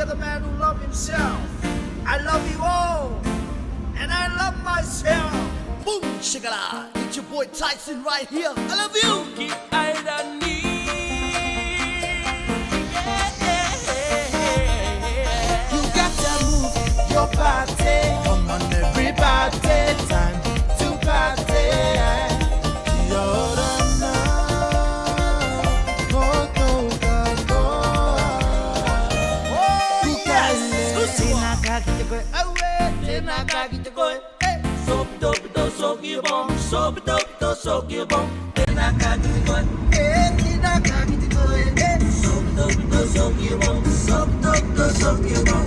are the man who loves himself. I love you all, and I love myself. Boom, shakala, it's your boy Tyson right here. I love you. Keep I need. You got to move your body. Come on, everybody, time to party. You're the go, go, go, go. Oh, yes. So dope, so give on, so dope, so give on. Then I got to go. So dope, so give on, so dope, so give on.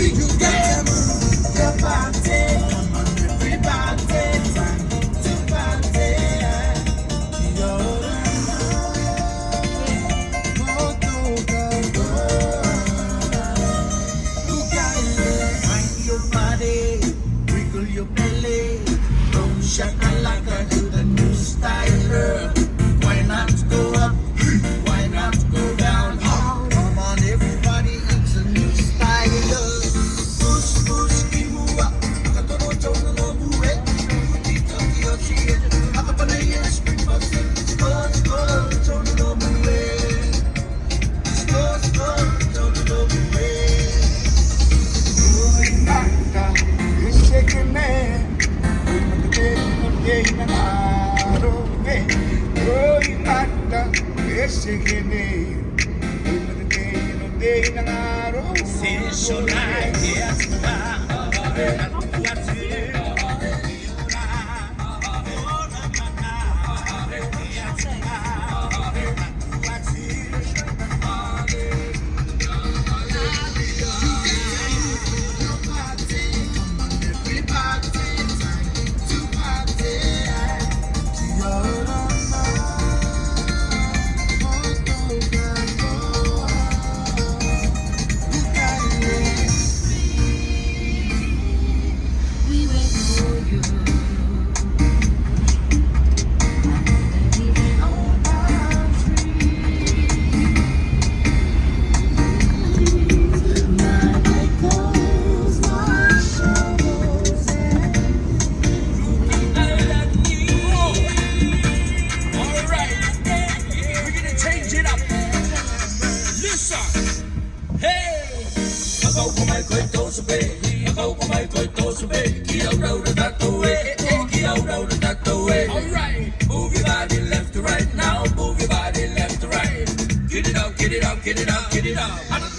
You got to move your body. Come on, everybody, time to party. You're go, go, go, go. You got it. Find your body, wiggle your belly. Don't shakalaka to the new style. Why not go up? Why not go down? Come on, everybody, it's a new style. Push, push, give up. Akatoro chono no bue. Utito kiyoshi. Akapane yeshpi pasi. Skor, skor, chono no bue. Skor, skor, chono no bue. Oi, baka, ishekene. Alright, move your body left to right now, move your body left to right. Get it up, get it up, get it up, get it up.